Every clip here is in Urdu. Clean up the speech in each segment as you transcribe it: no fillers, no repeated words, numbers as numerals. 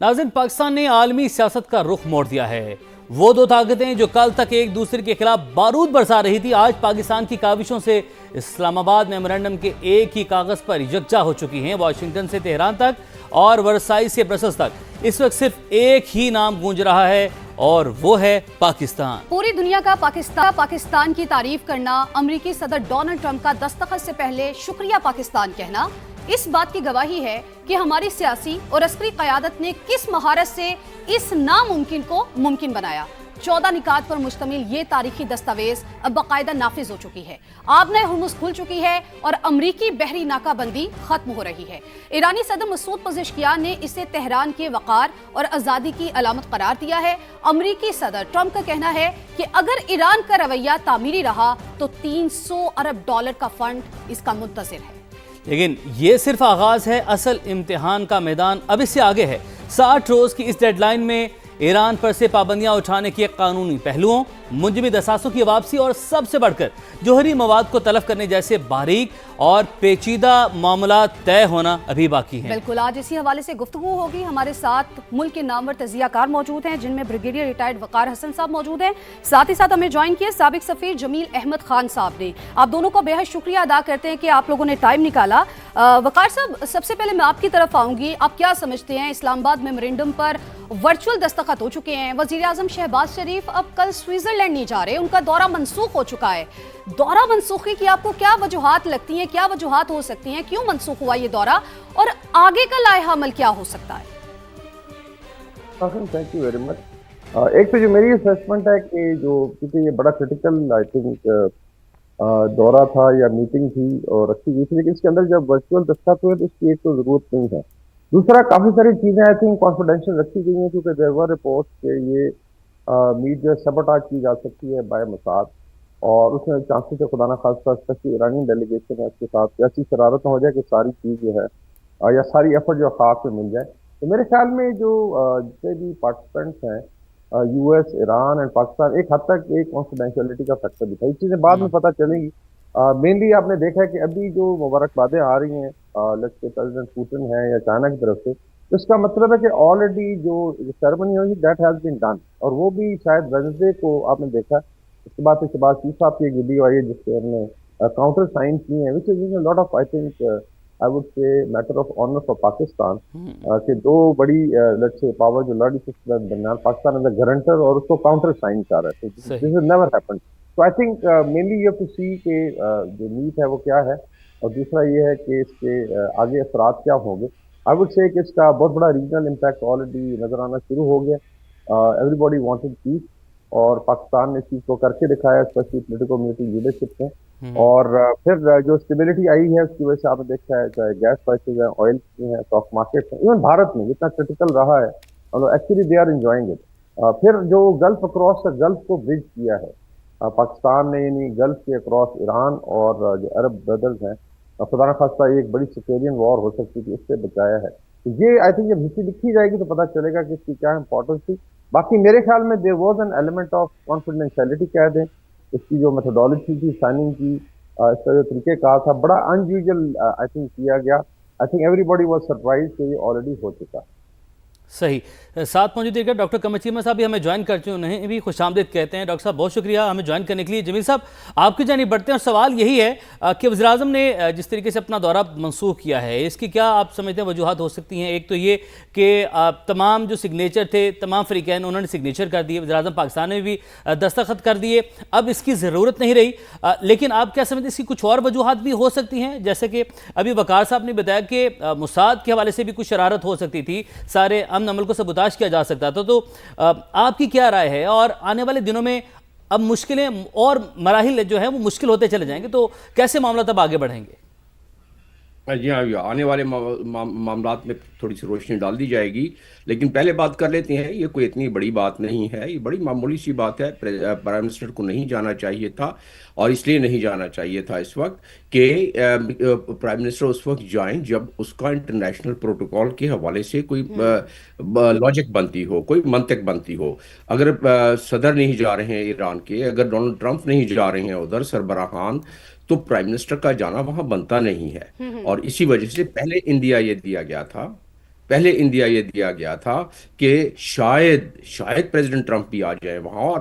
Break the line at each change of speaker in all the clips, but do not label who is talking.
ناظرین، پاکستان نے عالمی سیاست کا رخ موڑ دیا ہے۔ وہ دو طاقتیں جو کل تک ایک دوسرے کے خلاف بارود برسا رہی تھی، آج پاکستان کی کاوشوں سے اسلام آباد میمورنڈم کے ایک ہی کاغذ پر یکجا ہو چکی ہیں۔ واشنگٹن سے تہران تک اور ورسائی سے برسلز تک اس وقت صرف ایک ہی نام گونج رہا ہے اور وہ ہے پاکستان۔
پوری دنیا کا پاکستان کی تعریف کرنا، امریکی صدر ڈونلڈ ٹرمپ کا دستخط سے پہلے شکریہ پاکستان کہنا، اس بات کی گواہی ہے کہ ہماری سیاسی اور عسکری قیادت نے کس مہارت سے اس ناممکن کو ممکن بنایا۔ 14 نکات پر مشتمل یہ تاریخی دستاویز اب باقاعدہ نافذ ہو چکی ہے۔ آبنۂ ہرمز کھل چکی ہے اور امریکی بحری ناکہ بندی ختم ہو رہی ہے۔ ایرانی صدر مسعود پزشکیان نے اسے تہران کے وقار اور آزادی کی علامت قرار دیا ہے۔ امریکی صدر ٹرمپ کا کہنا ہے کہ اگر ایران کا رویہ تعمیری رہا تو $300 ارب کا فنڈ اس کا منتظر ہے۔
لیکن یہ صرف آغاز ہے، اصل امتحان کا میدان اب اس سے آگے ہے۔ 60 روز کی اس ڈیڈ لائن میں ایران پر سے پابندیاں اٹھانے کے قانونی پہلوؤں، منجمد اثاثوں کی واپسی اور سب سے بڑھ کر جوہری مواد کو تلف کرنے جیسے باریک اور پیچیدہ معاملات طے ہونا ابھی باقی ہیں۔
بالکل، آج اسی حوالے سے گفتگو ہوگی۔ ہمارے ساتھ ملک کے نامور تجزیہ کار موجود ہیں، جن میں بریگیڈیئر ریٹائرڈ وقار حسن صاحب موجود ہیں، ساتھ ہی ساتھ ہمیں جوائن کیے سابق سفیر جمیل احمد خان صاحب نے۔ آپ دونوں کو بے حد شکریہ ادا کرتے ہیں کہ آپ لوگوں نے ٹائم نکالا۔ وقار صاحب، سب سے پہلے میں آپ کی طرف آؤں گی، آپ کیا سمجھتے ہیں اسلام آباد میمورنڈم پر ورچوئل دستخط ہو چکے ہیں، وزیر اعظم شہباز شریف اب کل سوئٹزرلینڈ نہیں جا رہے، ان کا دورہ منسوخ ہو چکا ہے۔ دورہ منسوخی کی آپ کو کیا وجوہات لگتی ہیں، کیا وجوہات ہو سکتی ہیں، کیوں منسوخ ہوا یہ دورہ اور آگے کا لائحہ عمل کیا ہو سکتا ہے؟
Thank you very much. ایک تو جو میری اسیسمنٹ ہے کہ جو کیونکہ یہ بڑا کرٹیکل آئی تھنک دورہ تھا یا میٹنگ تھی اور رکھی گئی تھی، لیکن اس کے اندر جب ورچوئل دستخط ہوئے تو اس کی ایک تو ضرورت نہیں ہے۔ دوسرا، کافی ساری چیزیں آئی تھنک کانفیڈینشیل رکھی گئی ہیں کیونکہ دیر ور رپورٹس کہ یہ میٹ جو ہے سبوٹاج کی جا سکتی ہے بائی موساد، اور اس میں چانسز ہے خدا نخواستہ اسپیشلی ایرانی ڈیلیگیشن ہے اس کے ساتھ ایسی شرارت نہ ہو جائے کہ ساری چیز جو ہے یا ساری ایفرٹ جو خاک میں مل جائے۔ تو میرے خیال میں جو جتنے بھی پارٹیسپینٹس ہیں U S, Iran and Pakistan, ایک حد تک ایک کانفیڈینشیلٹی کا فیکٹر بھی تھا۔ یہ چیزیں بعد میں پتہ چلیں گی۔ مینلی آپ نے دیکھا ہے کہ ابھی جو مبارکبادیں آ رہی ہیں لیٹس سے پریزیڈنٹ پوٹن ہیں یا چائنا کی طرف سے، تو اس کا مطلب ہے کہ آلریڈی جو سیرمنی ہوئی دیٹ ہیز بین ڈن، اور وہ بھی شاید وینسڈے کو آپ نے دیکھا۔ اس کے بعد شہباز شریف صاحب کی ایک ویڈیو آئی ہے جس پہ ہم نے کاؤنٹر سائن کی ہیں، which is lot of I think I would say matter of honour for Pakistan, کہ دو بڑی لیٹس سے پاور جو لڑی اس کے درمیان پاکستان ایز اے گارنٹر اور اس کو کاؤنٹر سائن کر رہے تھے۔ This is never happened. تو I think mainly you have to see کہ جو نیٹ ہے وہ کیا ہے، اور دوسرا یہ ہے کہ اس کے آگے اثرات کیا ہوں گے۔ آئی وڈ سے کہ اس کا بہت بڑا ریجنل امپیکٹ آلریڈی نظر آنا شروع ہو گیا۔ ایوری باڈی وانٹڈ پیس، اور پاکستان نے اس چیز کو کر کے دکھایا، اسپیشلی پولیٹیکل کمیونٹی لیڈرشپ میں۔ اور پھر جو اسٹیبلٹی آئی ہے اس کی وجہ سے آپ نے دیکھا ہے چاہے گیس پرائسز ہیں، آئل کی ہیں، اسٹاک مارکیٹ ہیں، ایون بھارت میں جتنا کرٹیکل رہا ہے actually they are enjoying it. پھر جو گلف اکراس گلف کو برج کیا ہے پاکستان نے، یعنی گلف کے اکراس ایران اور جو عرب بردرز ہیں، خدا نخواستہ ایک بڑی سیکٹیرین وار ہو سکتی تھی، اس سے بچایا ہے۔ تو یہ آئی تھنک جب ہسٹری لکھی جائے گی تو پتہ چلے گا کہ اس کی کیا امپورٹنس تھی۔ باقی میرے خیال میں there was an element of confidentiality کہہ دیں، اس کی جو میتھڈالوجی تھی سائننگ کی، اس کا جو طریقہ کار تھا بڑا ان یوزل آئی تھنک کیا گیا۔ I think every body was surprise کہ یہ آلریڈی ہو چکا۔
صحیح۔ ساتھ موجود دیکھیں ڈاکٹر قمر چیمہ صاحب بھی ہمیں جوائن کر چکے ہیں، انہیں بھی خوش آمدید کہتے ہیں۔ ڈاکٹر صاحب بہت شکریہ ہمیں جوائن کرنے کے لیے۔ جمیل صاحب، آپ کی جانب بڑھتے ہیں اور سوال یہی ہے کہ وزیر اعظم نے جس طریقے سے اپنا دورہ منسوخ کیا ہے، اس کی کیا آپ سمجھتے ہیں وجوہات ہو سکتی ہیں؟ ایک تو یہ کہ تمام جو سگنیچر تھے تمام فریقین انہوں نے سگنیچر کر دیے، وزیر اعظم پاکستان نے بھی دستخط کر دیے، اب اس کی ضرورت نہیں رہی۔ لیکن آپ کیا سمجھتے ہیں اس کی کچھ اور وجوہات بھی ہو سکتی ہیں؟ جیسے کہ ابھی وقار صاحب نے بتایا کہ موساد کے حوالے سے بھی کچھ شرارت ہو سکتی تھی، سارے امن عمل کو سبوتاژ کیا جا سکتا تھا۔ تو آپ کی کیا رائے ہے؟ اور آنے والے دنوں میں اب مشکلیں اور مراحل جو ہیں وہ مشکل ہوتے چلے جائیں گے، تو کیسے معاملات اب آگے بڑھیں گے؟
جی ہاں، آنے والے معاملات میں تھوڑی سی روشنی ڈال دی جائے گی، لیکن پہلے بات کر لیتے ہیں، یہ کوئی اتنی بڑی بات نہیں ہے، یہ بڑی معمولی سی بات ہے۔ پرائم منسٹر کو نہیں جانا چاہیے تھا، اور اس لیے نہیں جانا چاہیے تھا اس وقت کہ پرائم منسٹر اس وقت جائیں جب اس کا انٹرنیشنل پروٹوکول کے حوالے سے کوئی لاجک بنتی ہو، کوئی منطق بنتی ہو۔ اگر صدر نہیں جا رہے ہیں ایران کے، اگر ڈونلڈ ٹرمپ نہیں جا رہے ہیں ادھر سربراہان، تو پرائم منسٹر کا جانا وہاں بنتا نہیں ہے۔ اور اسی وجہ سے پہلے انڈیا یہ دیا گیا تھا پہلے اندیا یہ دیا گیا تھا کہ شاید پریزیڈنٹ ٹرمپ بھی آ جائے وہاں، اور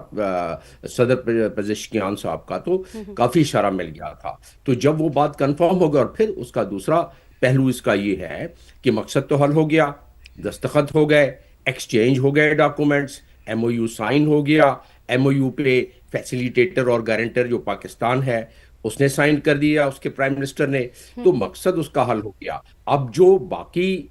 صدر پزشکیان صاحب کا تو کافی اشارہ مل گیا تھا. تو جب وہ بات کنفرم ہو گیا، اور پھر اس کا دوسرا پہلو اس کا یہ ہے کہ مقصد تو حل ہو گیا، دستخط ہو گئے، ایکسچینج ہو گئے documents, M O U sign ہو گیا. ایم او یو پہ فیسیلیٹیٹر اور گارنٹر جو پاکستان ہے اس نے سائن کر دیا، اس کے پرائم منسٹر نے. تو مقصد اس کا حل ہو گیا. اب جو باقی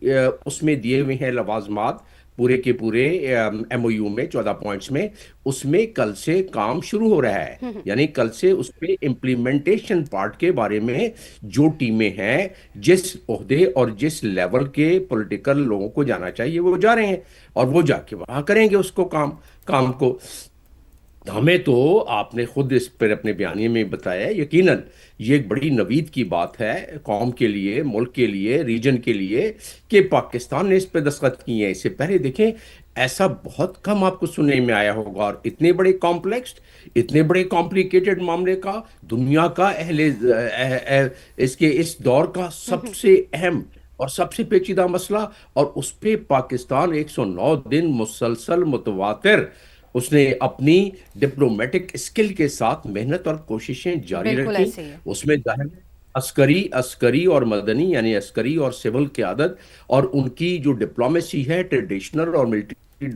اس میں دیے ہوئے ہیں لوازمات پورے کے پورے ایم او یو میں 14 پوائنٹس میں، اس میں کل سے کام شروع ہو رہا ہے. یعنی کل سے اس پہ امپلیمنٹیشن پارٹ کے بارے میں جو ٹیمیں ہیں، جس عہدے اور جس لیول کے پولیٹیکل لوگوں کو جانا چاہیے وہ جا رہے ہیں، اور وہ جا کے وہاں کریں گے اس کو کام کو. ہمیں تو آپ نے خود اس پر اپنے بیانیے میں بتایا، یقیناً یہ ایک بڑی نوید کی بات ہے قوم کے لیے، ملک کے لیے، ریجن کے لیے، کہ پاکستان نے اس پہ دستخط کیے ہیں. اس سے پہلے دیکھیں ایسا بہت کم آپ کو سننے میں آیا ہوگا، اور اتنے بڑے کمپلیکس، اتنے بڑے کمپلیکیٹڈ معاملے کا، دنیا کا اس دور کا سب سے اہم اور سب سے پیچیدہ مسئلہ، اور اس پہ پاکستان 109 دن مسلسل متواتر اس نے اپنی ڈپلومیٹک اسکل کے ساتھ محنت اور کوششیں جاری
بالکل
رکھی.
ایسے ہی ہے.
اس میں ظاہر ہے عسکری اور مدنی، یعنی عسکری اور سول قیادت، اور ان کی جو ڈپلومیسی ہے ٹریڈیشنل اور ملٹری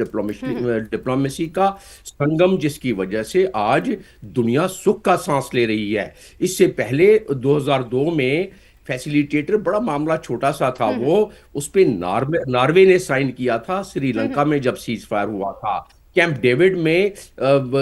ڈپلومیسی کا سنگم، جس کی وجہ سے آج دنیا سکھ کا سانس لے رہی ہے. اس سے پہلے 2002 میں فیسیلیٹیٹر بڑا معاملہ چھوٹا سا تھا، وہ اس پہ ناروے نے سائن کیا تھا سری لنکا میں جب سیز فائر ہوا تھا. کیمپ ڈیوڈ میں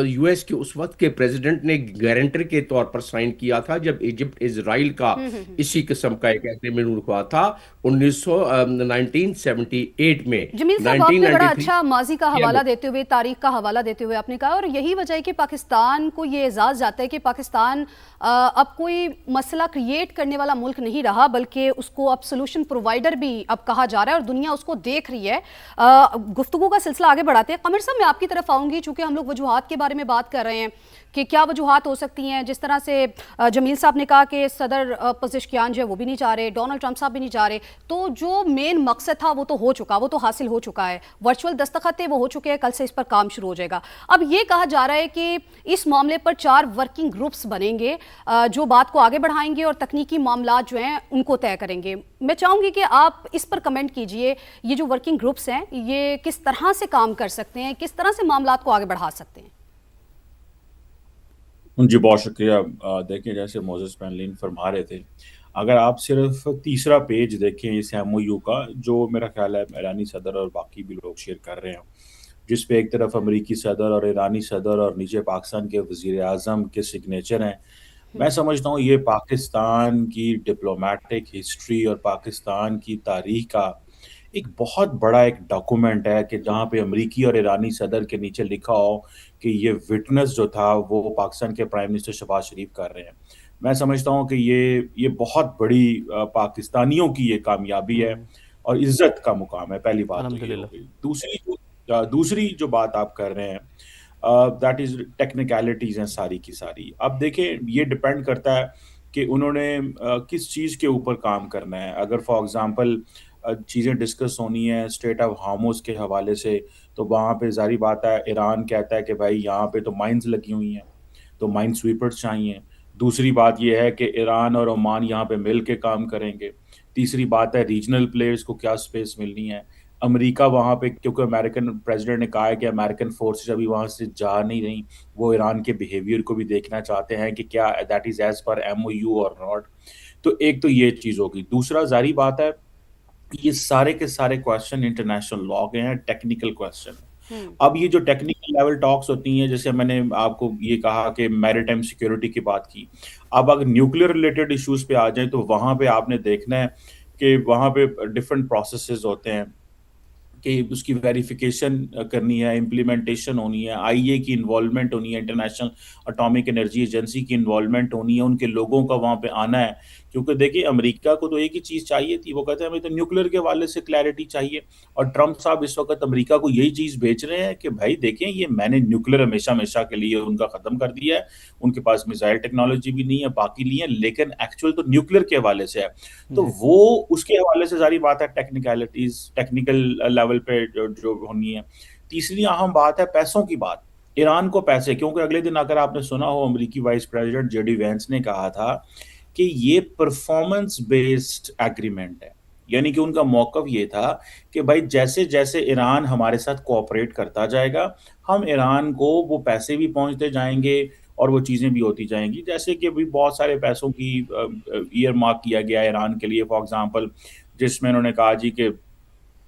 یو ایس کے اس وقت کے پریزیڈنٹ نے گارنٹر کے طور پر سائن کیا تھا جب ایجپٹ اسرائیل کا اسی قسم کا ایک ایگریمنٹ ہوا تھا 1978 میں.
جمیل صاحب، آپ نے بڑا
1993
اچھا ماضی کا حوالہ دیتے ہوئے، تاریخ کا حوالہ دیتے ہوئے آپ نے کہا، اور یہی وجہ ہے کہ پاکستان کو یہ اعزاز جاتا ہے کہ پاکستان اب کوئی مسئلہ کریٹ کرنے والا ملک نہیں رہا، بلکہ اس کو اب سلوشن پرووائیڈر بھی اب کہا جا رہا ہے، اور دنیا اس کو دیکھ رہی ہے. گفتگو کا سلسلہ آگے بڑھاتے ہیں. قمر صاحب، میں آپ کی طرف آؤں گی، چونکہ ہم لوگ وجوہات کے بارے میں بات کر رہے ہیں کہ کیا وجوہات ہو سکتی ہیں. جس طرح سے جمیل صاحب نے کہا کہ صدر پزشکیان جو ہے وہ بھی نہیں چاہ رہے، ڈونلڈ ٹرمپ صاحب بھی نہیں چاہ رہے، تو جو مین مقصد تھا وہ تو ہو چکا، وہ تو حاصل ہو چکا ہے. ورچوئل دستخط تھے وہ ہو چکے ہیں، کل سے اس پر کام شروع ہو جائے گا. اب یہ کہا جا رہا ہے کہ اس معاملے پر 4 ورکنگ گروپس بنیں گے جو بات کو آگے بڑھائیں گے اور تکنیکی معاملات جو ہیں ان کو طے کریں گے. میں چاہوں گی کہ آپ اس پر کمنٹ کیجئے، یہ جو ورکنگ گروپس ہیں یہ کس طرح سے کام کر سکتے ہیں، کس طرح سے معاملات کو آگے بڑھا سکتے ہیں؟
جی بہت شکریہ. دیکھیں جیسے موزس پینلین فرما رہے تھے، اگر آپ صرف تیسرا پیج دیکھیں اس ایم او یو کا، جو میرا خیال ہے ایرانی صدر اور باقی بھی لوگ شیئر کر رہے ہیں، جس پہ ایک طرف امریکی صدر اور ایرانی صدر اور نیچے پاکستان کے وزیر اعظم کے سگنیچر ہیں، میں سمجھتا ہوں یہ پاکستان کی ڈپلومیٹک ہسٹری اور پاکستان کی تاریخ کا ایک بہت بڑا ایک ڈاکومنٹ ہے، کہ جہاں پہ امریکی اور ایرانی صدر کے نیچے لکھا ہو کہ یہ وٹنس جو تھا وہ پاکستان کے پرائم منسٹر شہباز شریف کر رہے ہیں. میں سمجھتا ہوں کہ یہ بہت بڑی پاکستانیوں کی یہ کامیابی ہے اور عزت کا مقام ہے. پہلی بات تو یہ ہو گئی. دوسری جو بات آپ کر رہے ہیں دیٹ از ٹیکنیکلٹیز ہیں ساری کی ساری. اب دیکھیں یہ ڈپینڈ کرتا ہے کہ انہوں نے کس چیز کے اوپر کام کرنا ہے. اگر فار ایگزامپل چیزیں ڈسکس ہونی ہیں اسٹریٹ آف ہارموز کے حوالے سے، تو وہاں پہ ظاہری بات ہے ایران کہتا ہے کہ بھائی یہاں پہ تو مائنز لگی ہوئی ہیں، تو مائن سویپرز چاہیے. دوسری بات یہ ہے کہ ایران اور عمان یہاں پہ مل کے کام کریں گے. تیسری بات ہے ریجنل پلیئرز کو کیا سپیس ملنی ہے. امریکہ وہاں پہ، کیونکہ امریکن پریزیڈنٹ نے کہا ہے کہ امریکن فورسز ابھی وہاں سے جا نہیں رہی، وہ ایران کے بیہیویئر کو بھی دیکھنا چاہتے ہیں کہ کیا that is as per M O U or not. تو ایک تو یہ چیز ہوگی. دوسرا ظاہری بات ہے یہ سارے کے سارے کویسچن انٹرنیشنل لاء کے ہیں، ٹیکنیکل کویسچن. اب یہ جو ٹیکنیکل لیول ٹاکس ہوتی ہیں، جیسے میں نے آپ کو یہ کہا کہ میری ٹائم سیکیورٹی کی بات کی، اب اگر نیوکلیر ریلیٹڈ ایشوز پہ آ جائیں تو وہاں پہ آپ نے دیکھنا ہے کہ وہاں پہ ڈفرینٹ پروسیسز ہوتے ہیں کہ اس کی ویریفیکیشن کرنی ہے، امپلیمنٹیشن ہونی ہے، آئی اے کی انوالومنٹ ہونی ہے، انٹرنیشنل اٹامک انرجی ایجنسی کی انوالومنٹ ہونی ہے، ان کے لوگوں کا وہاں پہ آنا ہے کیونکہ دیکھیں امریکہ کو تو ایک ہی چیز چاہیے تھی, وہ کہتے ہیں ہمیں تو نیوکلیر کے حوالے سے کلیئرٹی چاہیے, اور ٹرمپ صاحب اس وقت امریکہ کو یہی چیز بیچ رہے ہیں کہ بھائی دیکھیں یہ میں نے نیوکلیر ہمیشہ کے لیے ان کا ختم کر دیا ہے, ان کے پاس میزائل ٹیکنالوجی بھی نہیں ہے, باقی نہیں ہے, لیکن ایکچوئل تو نیوکلیر کے حوالے سے ہے. تو وہ اس کے حوالے سے ساری بات ہے ٹیکنیکلٹیز, ٹیکنیکل لیول پہ جو ہونی ہے. تیسری اہم بات ہے پیسوں کی بات, ایران کو پیسے, کیونکہ اگلے دن اگر آپ نے سنا ہو امریکی vice president J D Vance نے کہا تھا کہ یہ پرفارمنس بیسڈ ایگریمنٹ ہے, یعنی کہ ان کا موقف یہ تھا کہ بھائی جیسے جیسے ایران ہمارے ساتھ کوآپریٹ کرتا جائے گا ہم ایران کو وہ پیسے بھی پہنچتے جائیں گے اور وہ چیزیں بھی ہوتی جائیں گی, جیسے کہ بھی بہت سارے پیسوں کی ایئر مارک کیا گیا ایران کے لیے, فار ایگزامپل جس میں انہوں نے کہا جی کہ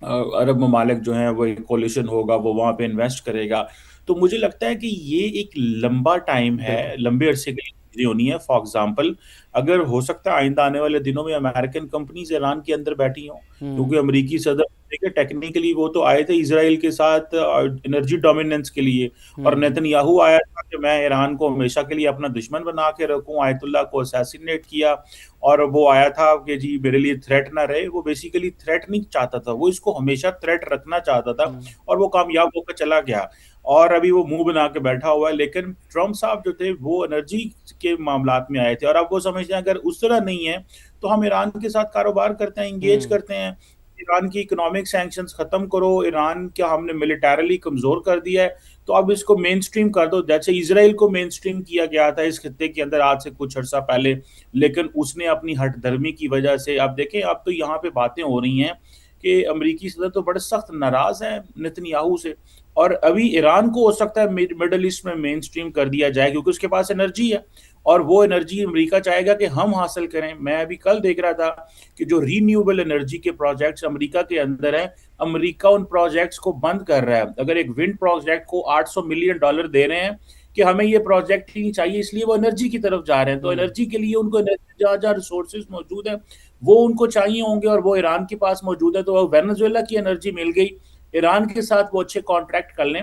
عرب ممالک جو ہیں وہ کولیشن ہوگا, وہ وہاں پہ انویسٹ کرے گا. تو مجھے لگتا ہے کہ یہ ایک لمبا ٹائم ہے, لمبے عرصے کے لیے چیزیں ہونی ہے. فار ایگزامپل اگر ہو سکتا ہے آئندہ آنے والے دنوں میں امریکن کمپنیز ایران کے اندر بیٹھی ہوں, کیونکہ امریکی صدر ٹیکنیکلی وہ تو آئے تھے اسرائیل کے ساتھ انرجی ڈومیننس کے لیے, اور نیتن یاہو آیا تھا کہ میں ایران کو ہمیشہ کے لیے اپنا دشمن بنا کے رکھوں, آیت اللہ کو اسیسینیٹ کیا, اور وہ آیا تھا کہ جی میرے لیے تھریٹ نہ رہے. وہ بیسیکلی تھریٹ نہیں چاہتا تھا, وہ اس کو ہمیشہ تھریٹ رکھنا چاہتا تھا, اور وہ کامیاب ہو کر چلا گیا, اور ابھی وہ منہ بنا کے بیٹھا ہوا ہے. لیکن ٹرمپ صاحب جو تھے وہ انرجی کے معاملات میں آئے تھے, اور اب وہ سمجھتے ہیں اگر اس طرح نہیں ہے تو ہم ایران کے ساتھ کاروبار کرتے ہیں, انگیج کرتے ہیں, ایران کی اکنامک سینکشنز ختم کرو, ایران کیا ہم نے ملیٹریلی کمزور کر دیا ہے تو اب اس کو مین سٹریم کر دو, جیسے اسرائیل کو مین سٹریم کیا گیا تھا اس خطے کے اندر آج سے کچھ عرصہ پہلے, لیکن اس نے اپنی ہٹ دھرمی کی وجہ سے, اب دیکھیں اب تو یہاں پہ باتیں ہو رہی ہیں کہ امریکی صدر تو بڑے سخت ناراض ہیں نیتن یاہو سے, اور ابھی ایران کو ہو سکتا ہے مڈل ایسٹ میں مین سٹریم کر دیا جائے کیونکہ اس کے پاس انرجی ہے, اور وہ انرجی امریکہ چاہے گا کہ ہم حاصل کریں. میں ابھی کل دیکھ رہا تھا کہ جو رینیوبل انرجی کے پروجیکٹس امریکہ کے اندر ہیں, امریکہ ان پروجیکٹس کو بند کر رہا ہے. اگر ایک ونڈ پروجیکٹ کو $800 ملین دے رہے ہیں کہ ہمیں یہ پروجیکٹ ہی نہیں چاہیے, اس لیے وہ انرجی کی طرف جا رہے ہیں. تو انرجی کے لیے ان کو جہاں جہاں ریسورسز موجود ہیں وہ ان کو چاہیے ہوں گے, اور وہ ایران کے پاس موجود ہے. تو وینزویلا کی انرجی مل گئی, ایران کے ساتھ وہ اچھے کانٹریکٹ کر لیں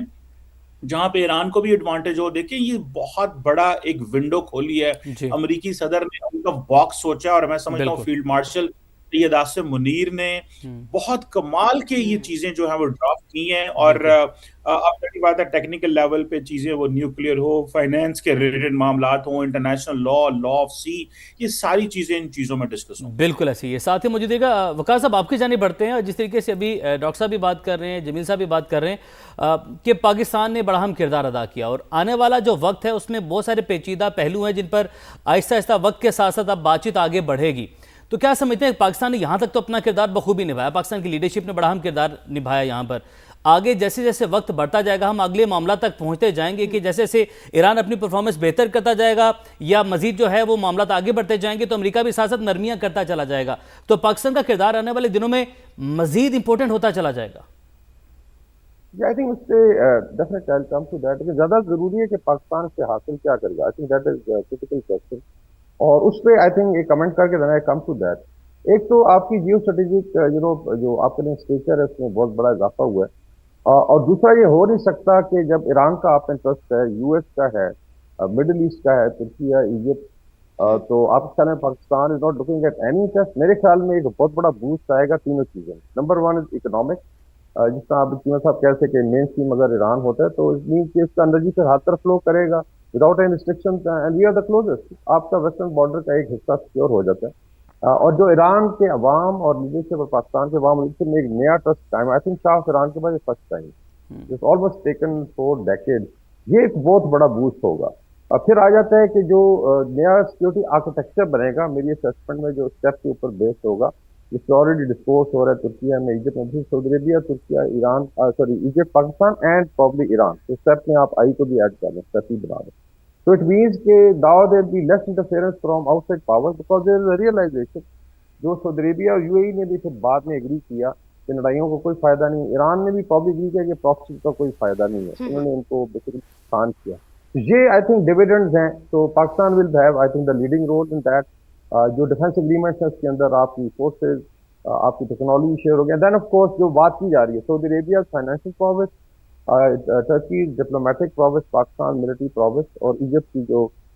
جہاں پہ ایران کو بھی ایڈوانٹیج ہو. دیکھیں یہ بہت بڑا ایک ونڈو کھولی ہے امریکی صدر نے, ان کا باکس سوچا, اور میں سمجھتا ہوں فیلڈ مارشل سید آصم منیر نے بہت کمال کے یہ چیزیں جو ہیں وہ ڈرافٹ کی ہیں. اور اب کی بات ہے ٹیکنیکل لیول پہ چیزیں, وہ نیوکلیئر ہو, فائنینس کے ریلیٹڈ معاملات ہوں, انٹرنیشنل لا آف سی, یہ ساری چیزیں ان چیزوں میں ڈسکس ہوں.
بالکل ایسی ہے. ساتھ ہی مجھے دے گا وقار صاحب آپ کی جانب بڑھتے ہیں, جس طریقے سے ابھی ڈاکٹر صاحب بھی بات کر رہے ہیں, جمیل صاحب بھی بات کر رہے ہیں کہ پاکستان نے بڑا اہم کردار ادا کیا, اور آنے والا جو وقت ہے اس میں بہت سارے پیچیدہ پہلو ہیں جن پر آہستہ آہستہ وقت کے ساتھ ساتھ اب بات چیت آگے بڑھے گی. تو کیا سمجھتے ہیں پاکستان نے یہاں تک تو اپنا کردار بخوبی نبھایا, پاکستان کی لیڈرشپ نے بڑا اہم کردار نبھایا یہاں پر, آگے جیسے جیسے وقت بڑھتا جائے گا ہم اگلے معاملات تک پہنچتے جائیں گے کہ جیسے جیسے ایران اپنی پرفارمنس بہتر کرتا جائے گا یا مزید جو ہے وہ معاملات آگے بڑھتے جائیں گے تو امریکہ بھی ساتھ ساتھ نرمیاں کرتا چلا جائے گا, تو پاکستان کا کردار آنے والے دنوں میں مزید امپورٹنٹ ہوتا چلا جائے گا.
I think اس سے definitely I'll come to that. زیادہ ضروری ہے کہ پاکستان سے حاصل کیا کرے گا. I think that is a critical question. اور اس پہ I think ایک کمنٹ کر کے then I come to that. ایک تو آپ کی جیو اسٹریٹجک جو آپ نے اسٹیچر ہے اس میں بہت بڑا اضافہ ہوا ہے, اور دوسرا یہ ہو نہیں سکتا کہ جب ایران کا آپ انٹرسٹ ہے, یو ایس کا ہے, مڈل ایسٹ کا ہے, ترکی ہے, ایجپٹ, تو آپ کے خیال میں Pakistan is not looking at any interest. میرے خیال میں ایک بہت بڑا بوسٹ آئے گا تینوں چیزیں. نمبر 1 از اکنامک, جس طرح آپ چیمہ صاحب کہتے ہیں کہ مین اسٹریم اگر ایران ہوتا ہے تو اس مین کہ اس کا انرجی سے ہر طرف فلو کرے گا without any restriction, and we are the closest. آپ کا ویسٹرن بارڈر کا ایک حصہ سیکیور ہو جاتا ہے, اور جو ایران کے عوام اور لیڈرشپ اور پاکستان کے عوام لیڈرشپ میں ایک نیا ٹرسٹ ٹائم, آئی تھنک شاہ ایران کے بعد یہ فرسٹ ٹائم جس آلموسٹ ٹیکن 4 decades, یہ ایک بہت بڑا بوسٹ ہوگا. اور پھر آ جاتا ہے کہ جو نیا سیکورٹی آرکیٹیکچر بنے گا میری اسیسمنٹ میں جو اسٹیپ کے اوپر بیسڈ ہوگا, اس سے آلریڈی ڈسکورس ہو رہا ہے ترکیہ میں, ایجپٹ میں, Saudi Arabia, Turkiye, Iran, Egypt, Pakistan and probably Iran. تو اسٹیپ میں آپ آئی کو بھی ایڈ کر لیں, اسٹیپ ہی بنا دیں. So it means کہ now there will be less interference from outside power because there is a realization جو سعودی عربیہ اور یو اے ای نے بھی پھر بعد میں ایگری کیا کہ لڑائیوں کو کوئی فائدہ نہیں, ایران نے بھی پرابلی ایگری کیا کہ پراکسی کا کوئی فائدہ نہیں ہے, انہوں نے ان کو بیسیکلی نقصان کیا. یہ آئی تھنک ڈویڈنڈز ہیں. تو Pakistan will have I think the leading role in that. جو ڈیفینس اگریمنٹس ہیں اس کے اندر آپ کی فورسز, آپ کی ٹیکنالوجی شیئر ہو گیا. دین آف کورس جو بات کی جا رہی ہے Saudi Arabia financial prowess, Turkey diplomatic prowess, Pakistan military prowess, اور ایجپٹ کی جو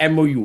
MOU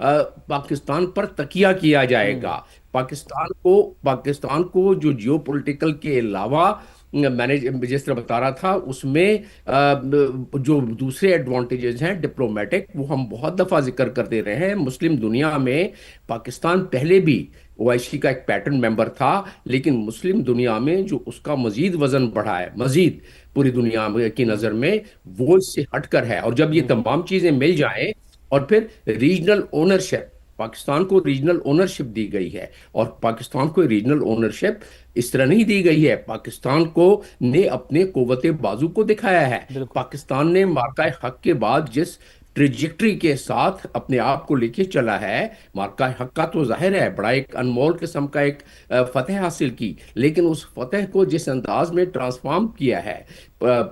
پاکستان پر تکیہ کیا جائے گا. پاکستان کو جو جیو پولیٹیکل کے علاوہ میں نے جس طرح بتا رہا تھا اس میں جو دوسرے ایڈوانٹیجز ہیں ڈپلومیٹک وہ ہم بہت دفعہ ذکر کرتے رہے ہیں. مسلم دنیا میں پاکستان پہلے بھی OIC کا ایک پیٹرن ممبر تھا, لیکن مسلم دنیا میں جو اس کا مزید وزن بڑھا ہے, مزید پوری دنیا کی نظر میں وہ اس سے ہٹ کر ہے. اور جب یہ تمام چیزیں مل جائیں اور پھر ریجنل اونرشپ, پاکستان کو ریجنل اونرشپ دی گئی ہے, اور پاکستان کو ریجنل اونرشپ اس طرح نہیں دی گئی ہے, پاکستان کو نے اپنے قوت بازو کو دکھایا ہے. پاکستان نے مارکہ حق کے بعد جس ٹریجیکٹری کے ساتھ اپنے آپ کو لے کے چلا ہے, مارکہ حق کا تو ظاہر ہے بڑا ایک انمول قسم کا ایک فتح حاصل کی, لیکن اس فتح کو جس انداز میں ٹرانسفارم کیا ہے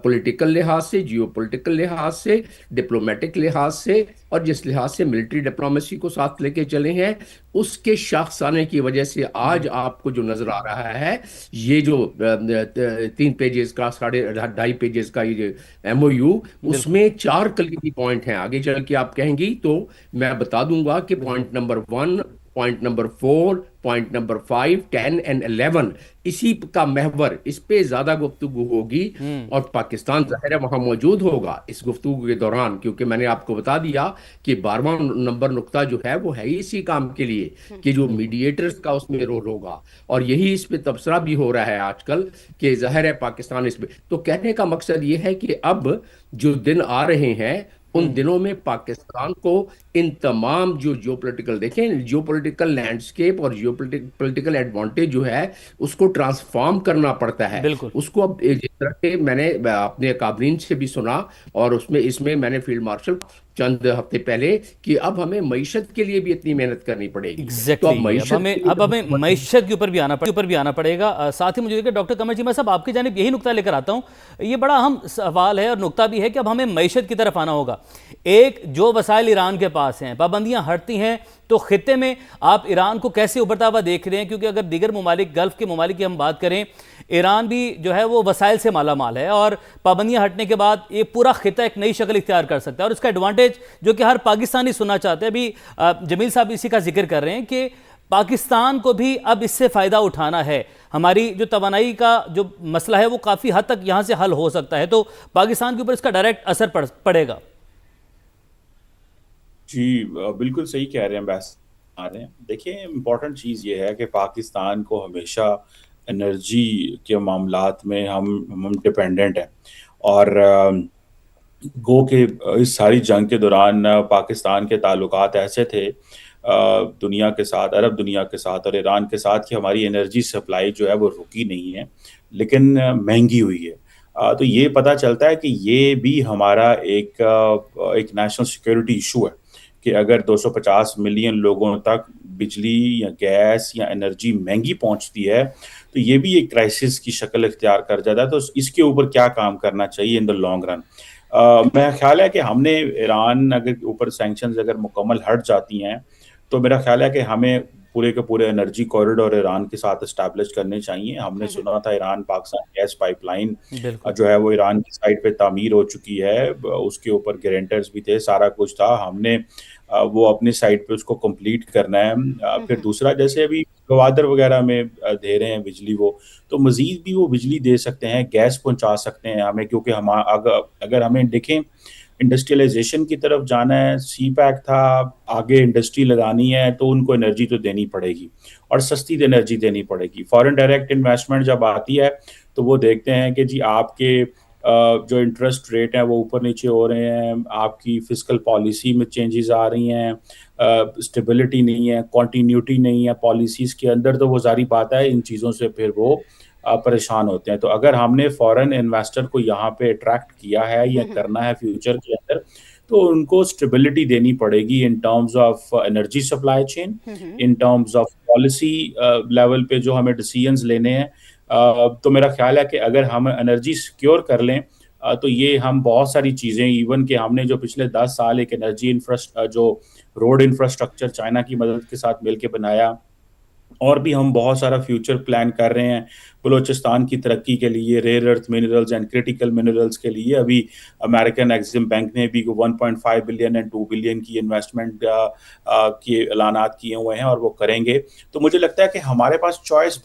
پولیٹیکل لحاظ سے, جیو پولیٹیکل لحاظ سے, ڈپلومیٹک لحاظ سے, اور جس لحاظ سے ملٹری ڈپلومیسی کو ساتھ لے کے چلے ہیں, اس کے شاخسانے کی وجہ سے آج آپ کو جو نظر آ رہا ہے یہ جو 3 پیجز کا 2.5 پیجز کا یہ MOU, اس میں 4 کلیدی پوائنٹ ہیں. آگے چل کے آپ کہیں گی تو میں بتا دوں گا کہ point number 1, point number 4, point number 5, 10 and 11 اسی کا محور, اس پہ زیادہ گفتگو ہوگی, اور پاکستان ظاہر ہے وہاں موجود ہوگا اس گفتگو کے دوران, کیونکہ میں نے آپ کو بتا دیا کہ 12واں نمبر نقطہ جو ہے وہ ہے اسی کام کے لیے کہ جو میڈیٹرز کا اس میں رول ہوگا, اور یہی اس پہ تبصرہ بھی ہو رہا ہے آج کل کہ ظاہر ہے پاکستان اس پہ. تو کہنے کا مقصد یہ ہے کہ اب جو دن آ رہے ہیں ان دنوں میں پاکستان کو ان تمام جو جیو پولیٹیکل دیکھیں جیو پولیٹیکل لینڈسکیپ اور جیو پولیٹیکل ایڈوانٹیج جو ہے اس کو ٹرانسفارم کرنا پڑتا ہے. اس کو اب جس طرح کہ میں نے اپنے اکابرین سے بھی سنا, اور اس میں میں نے فیلڈ مارشل چند ہفتے پہلے کہ اب ہمیں معیشت کے لیے بھی اتنی محنت کرنی پڑے گی. تو
اب ہمیں معیشت کے اوپر بھی آنا پڑے گا. ساتھ ہی مجھے کہ ڈاکٹر قمر چیمہ صاحب آپ کی جانب یہی نقطہ لے کر آتا ہوں, یہ بڑا اہم سوال ہے اور نقطہ بھی ہے کہ اب ہمیں معیشت کی طرف آنا ہوگا. ایک جو وسائل ایران کے پاس ہیں, پابندیاں ہٹتی ہیں تو خطے میں آپ ایران کو کیسے ابھرتا ہوا دیکھ رہے ہیں؟ کیونکہ اگر دیگر ممالک, گلف کے ممالک کی ہم بات کریں, ایران بھی جو ہے وہ وسائل سے مالا مال ہے, اور پابندیاں ہٹنے کے بعد یہ پورا خطہ ایک نئی شکل اختیار کر سکتا ہے, اور اس کا ایڈوانٹیج جو کہ ہر پاکستانی سننا چاہتے ہیں. ابھی جمیل صاحب اسی کا ذکر کر رہے ہیں کہ پاکستان کو بھی اب اس سے فائدہ اٹھانا ہے. ہماری جو توانائی کا جو مسئلہ ہے وہ کافی حد تک یہاں سے حل ہو سکتا ہے, تو پاکستان کے اوپر اس کا ڈائریکٹ اثر پڑے گا.
جی بالکل صحیح کہہ رہے ہیں بحث آ رہے ہیں. دیکھیں امپورٹنٹ چیز یہ ہے کہ پاکستان کو ہمیشہ انرجی کے معاملات میں ہم ڈپینڈنٹ ہیں, اور گو کہ اس ساری جنگ کے دوران پاکستان کے تعلقات ایسے تھے دنیا کے ساتھ, عرب دنیا کے ساتھ اور ایران کے ساتھ, کہ ہماری انرجی سپلائی جو ہے وہ رکی نہیں ہے لیکن مہنگی ہوئی ہے. تو یہ پتہ چلتا ہے کہ یہ بھی ہمارا ایک نیشنل سیکیورٹی ایشو ہے کہ اگر 250 ملین لوگوں تک بجلی یا گیس یا انرجی مہنگی پہنچتی ہے تو یہ بھی ایک کرائسس کی شکل اختیار کر جاتا ہے. تو اس کے اوپر کیا کام کرنا چاہیے ان دا لانگ رن؟ میرا خیال ہے کہ ہم نے ایران اگر اوپر سینکشنز اگر مکمل ہٹ جاتی ہیں تو میرا خیال ہے کہ ہمیں پورے کے پورے انرجی کوریڈور ایران کے ساتھ اسٹیبلش کرنے چاہیے. ہم نے سنا تھا Iran Pakistan gas pipeline جو ہے وہ ایران کی سائٹ پہ تعمیر ہو چکی ہے, اس کے اوپر گارنٹرز بھی تھے, سارا کچھ تھا, ہم نے وہ اپنی سائٹ پہ اس کو کمپلیٹ کرنا ہے. پھر دوسرا, جیسے ابھی گوادر وغیرہ میں دے رہے ہیں بجلی, وہ تو مزید بھی وہ بجلی دے سکتے ہیں, گیس پہنچا سکتے ہیں ہمیں, کیونکہ ہم اگر ہمیں دیکھیں انڈسٹریلائزیشن کی طرف جانا ہے, سی پیک تھا, آگے انڈسٹری لگانی ہے تو ان کو انرجی تو دینی پڑے گی اور سستی انرجی دینی پڑے گی. فارن ڈائریکٹ انویسٹمنٹ جب آتی ہے تو وہ دیکھتے ہیں کہ جی آپ کے جو انٹرسٹ ریٹ ہیں وہ اوپر نیچے ہو رہے ہیں, آپ کی فسکل پالیسی میں چینجز آ رہی ہیں, اسٹیبلٹی نہیں ہے, کنٹینیوٹی نہیں ہے پالیسیز کے اندر, تو وہ ظاہری بات ہے ان چیزوں سے پھر وہ پریشان ہوتے ہیں. تو اگر ہم نے فورن انویسٹر کو یہاں پہ اٹریکٹ کیا ہے یا کرنا ہے فیوچر کے اندر, تو ان کو اسٹیبلٹی دینی پڑے گی in terms of energy supply chain, in terms of policy level پہ جو ہمیں ڈیسیژنز لینے ہیں. تو میرا خیال ہے کہ اگر ہم انرجی سیکیور کر لیں تو یہ ہم بہت ساری چیزیں, ایون کہ ہم نے جو پچھلے 10 سال ایک انرجی جو روڈ انفراسٹرکچر چائنا کی مدد کے ساتھ مل کے بنایا, اور بھی ہم بہت سارا فیوچر پلان کر رہے ہیں بلوچستان کی ترقی کے لیے، rare earth minerals and critical minerals کے لیے. ابھی امریکن ایگزم بینک نے بھی 1.5 بلین اینڈ 2 بلین کی انویسٹمنٹ کے اعلانات کیے ہوئے ہیں اور وہ کریں گے. تو مجھے لگتا ہے کہ ہمارے پاس چانس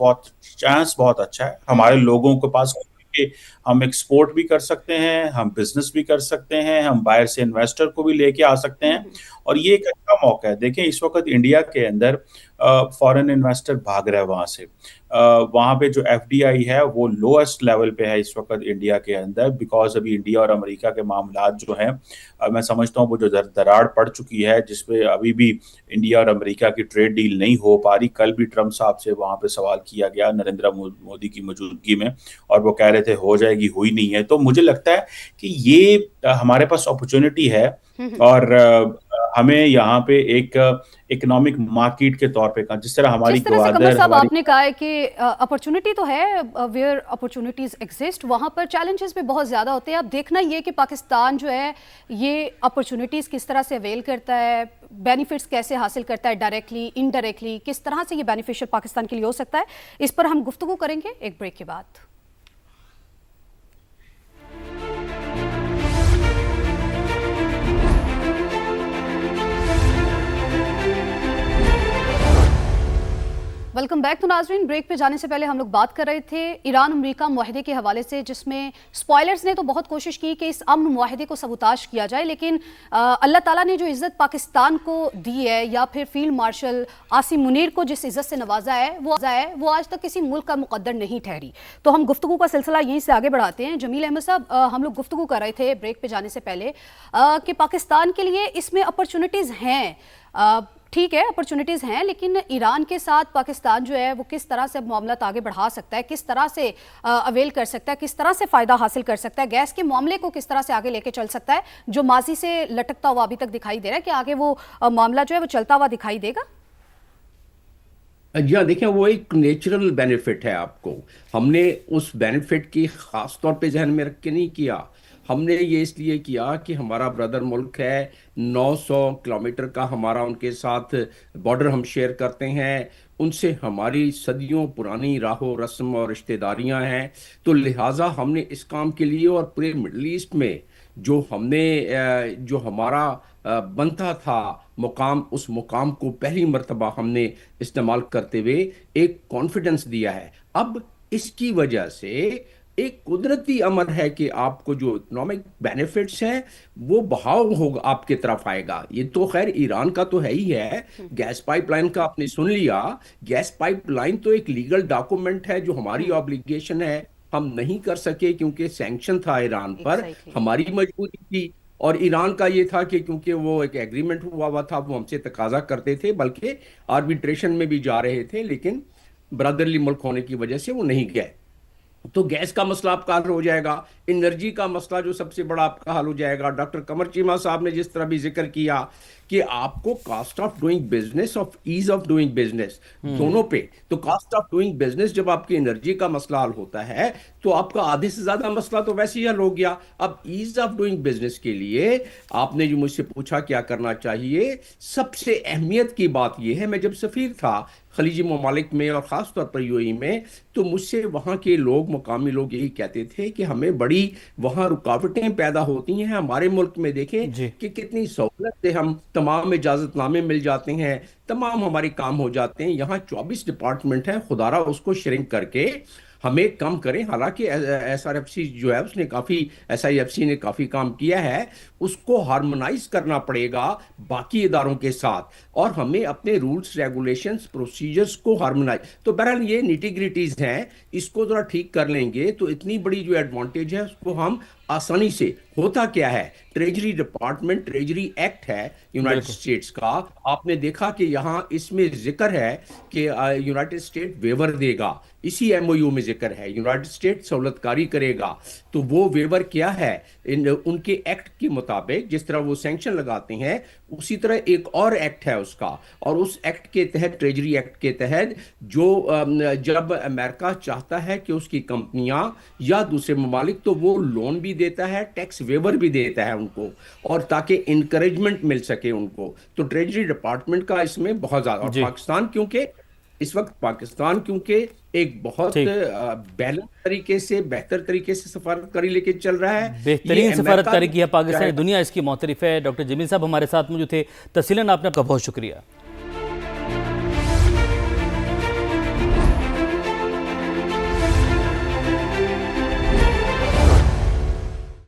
بہت اچھا ہے. ہمارے لوگوں کے پاس کہ ہم ایکسپورٹ بھی کر سکتے ہیں، ہم بزنس بھی کر سکتے ہیں، ہم باہر سے انویسٹر کو بھی لے کے آ سکتے ہیں. اور یہ ایک اچھا موقع ہے. دیکھیں اس وقت انڈیا کے اندر فورن انویسٹر بھاگ رہا ہے وہاں سے. وہاں پہ جو ایف ڈی آئی ہے وہ لوئسٹ لیول پہ ہے اس وقت انڈیا کے اندر، بیکاز ابھی انڈیا اور امریکہ کے معاملات جو ہیں میں سمجھتا ہوں وہ جو دراڑ پڑ چکی ہے، جس پہ ابھی بھی انڈیا اور امریکہ کی ٹریڈ ڈیل نہیں ہو پا رہی. کل بھی ٹرمپ صاحب سے وہاں پہ سوال کیا گیا نریندر مودی کی موجودگی میں، اور وہ کہہ رہے تھے ہو جائے گی، ہوئی نہیں ہے. تو مجھے لگتا ہے کہ یہ ہمارے پاس اپرچونٹی ہے، اور ہمیں یہاں پہ ایک اکنامک مارکیٹ کے طور پہ جس طرح ہماری
جس طرح سے قمر صاحب آپ نے کہا ہے کہ اپرچونٹی تو ہے، ویئر اپرچونٹیز ایگزسٹ، وہاں پر چیلنجز بھی بہت زیادہ ہوتے ہیں. اب دیکھنا یہ کہ پاکستان جو ہے یہ اپرچونٹیز کس طرح سے اویل کرتا ہے، بینیفٹس کیسے حاصل کرتا ہے، ڈائریکٹلی انڈائریکٹلی کس طرح سے یہ بینیفیشل پاکستان کے لیے ہو سکتا ہے. اس پر ہم گفتگو کریں گے ایک بریک کے بعد. Welcome back. تو ناظرین، بریک پہ جانے سے پہلے ہم لوگ بات کر رہے تھے ایران امریکہ معاہدے کے حوالے سے، جس میں سپوائلرز نے تو بہت کوشش کی کہ اس امن معاہدے کو سبوتاش کیا جائے، لیکن اللہ تعالیٰ نے جو عزت پاکستان کو دی ہے، یا پھر فیلڈ مارشل عاصم منیر کو جس عزت سے نوازا ہے وہ آج تک کسی ملک کا مقدر نہیں ٹھہری. تو ہم گفتگو کا سلسلہ یہیں سے آگے بڑھاتے ہیں. جمیل احمد صاحب، ہم لوگ گفتگو کر رہے تھے بریک پہ جانے سے پہلے کہ پاکستان کے لیے اس میں اپرچونٹیز ہیں، ٹھیک ہے اپرچونٹیز ہیں، لیکن ایران کے ساتھ پاکستان جو ہے وہ کس طرح سے معاملات آگے بڑھا سکتا ہے، کس طرح سے اویل کر سکتا ہے، کس طرح سے فائدہ حاصل کر سکتا ہے، گیس کے معاملے کو کس طرح سے آگے لے کے چل سکتا ہے، جو ماضی سے لٹکتا ہوا ابھی تک دکھائی دے رہا ہے کہ آگے وہ معاملہ جو ہے وہ چلتا ہوا دکھائی دے گا.
جی ہاں، دیکھیں وہ ایک نیچرل بینیفٹ ہے. آپ کو ہم نے اس بینیفٹ کی خاص طور پہ ذہن میں رکھ کے نہیں کیا. ہم نے یہ اس لیے کیا کہ ہمارا برادر ملک ہے، 900 کلومیٹر کا ہمارا ان کے ساتھ بارڈر ہم شیئر کرتے ہیں، ان سے ہماری صدیوں پرانی راہ و رسم اور رشتہ داریاں ہیں. تو لہٰذا ہم نے اس کام کے لیے اور پورے مڈل ایسٹ میں جو ہمارا بنتا تھا مقام، اس مقام کو پہلی مرتبہ ہم نے استعمال کرتے ہوئے ایک کانفیڈنس دیا ہے. اب اس کی وجہ سے ایک قدرتی امر ہے کہ آپ کو جو اکنامک بینیفٹس ہیں وہ بہاؤ ہوگا، آپ کے طرف آئے گا. یہ تو خیر ایران کا تو ہے ہی ہے. گیس پائپ لائن کا آپ نے سن لیا. گیس پائپ لائن تو ایک لیگل ڈاکومنٹ ہے جو ہماری آبلیگیشن ہے، ہم نہیں کر سکے کیونکہ سینکشن تھا ایران پر، ہماری مجبوری تھی. اور ایران کا یہ تھا کہ کیونکہ وہ ایک ایگریمنٹ ہوا تھا، وہ ہم سے تقاضا کرتے تھے، بلکہ آربیٹریشن میں بھی جا رہے تھے، لیکن برادرلی ملک ہونے کی وجہ سے وہ نہیں گئے. تو گیس کا مسئلہ آپ کا حل ہو جائے گا. انرجی کا مسئلہ جو سب سے بڑا آپ کا حل ہو جائے گا. ڈاکٹر قمر چیمہ صاحب نے جس طرح بھی ذکر کیا کہ آپ کو کاسٹ آف ڈوئنگ بزنس اور ایز آف ڈوئنگ بزنس دونوں پہ، تو کاسٹ آف ڈوئنگ بزنس جب آپ کی انرجی کا مسئلہ حل ہوتا ہے تو آپ کا آدھے سے زیادہ مسئلہ تو ویسے ہی حل ہو گیا. اب ایز آف ڈوئنگ بزنس کے لیے آپ نے جو مجھ سے پوچھا کیا کرنا چاہیے، سب سے اہمیت کی بات یہ ہے، میں جب سفیر تھا خلیجی ممالک میں اور خاص طور پر یو اے ای میں، تو مجھ سے وہاں کے لوگ، مقامی لوگ یہی کہتے تھے کہ ہمیں بڑی وہاں رکاوٹیں پیدا ہوتی ہیں. ہمارے ملک میں دیکھیں کہ کتنی سہولت سے ہم تمام اجازت نامے مل جاتے ہیں، تمام ہمارے کام ہو جاتے ہیں. یہاں 24 ڈپارٹمنٹ ہیں، خدا را اس کو شرنک کر کے ہمیں کم کریں. حالانکہ ایس آر ایف سی جو ہے اس نے ایس آئی ایف سی نے کافی کام کیا ہے، اس کو ہارمونائز کرنا پڑے گا باقی اداروں کے ساتھ، اور ہمیں اپنے رولز ریگولیشنز پروسیجرز کو ہارمونائز. تو بہرحال یہ نیٹی گریٹیز ہیں، اس کو ذرا ٹھیک کر لیں گے تو اتنی بڑی جو ایڈوانٹیج ہے اس کو ہم آسانی سے. ہوتا کیا ہے، ٹریجری ڈپارٹمنٹ، ٹریجری ایکٹ ہے یونائٹڈ اسٹیٹس کا. آپ نے دیکھا کہ یہاں اس میں ذکر ہے کہ یونائٹڈ اسٹیٹ ویور دے گا، اسی ایم او یو میں ذکر ہے یونائٹڈ اسٹیٹ سہولت کاری کرے گا. تو وہ ویور کیا ہے، ان کے ایکٹ کے مطابق جس طرح وہ سینکشن لگاتے ہیں اسی طرح ایک اور ایکٹ ہے اس کا، اور اس ایکٹ کے تحت، ٹریجری ایکٹ کے تحت، جو جب امریکہ چاہتا ہے کہ اس کی کمپنیاں یا دوسرے ممالک، تو وہ لون بھی دیتا ہے، ٹیکس ویور بھی دیتا ہے ان کو، اور تاکہ انکریجمنٹ مل سکے ان کو. تو ٹریجری ڈپارٹمنٹ کا اس میں بہت زیادہ، اور پاکستان کیونکہ اس وقت پاکستان کیونکہ ایک بہت
ٹھیک
بیلنس طریقے سے بہتر طریقے سے سفارتکاری لے کے چل رہا ہے.
بہترین
یہ
سفارت
امریکہ
کاری کی ہے پاکستان
چاہے
دنیا اس کی معترف ہے. ڈاکٹر جمیل صاحب ہمارے ساتھ موجود تھے. تفصیلاً آپ کا بہت شکریہ.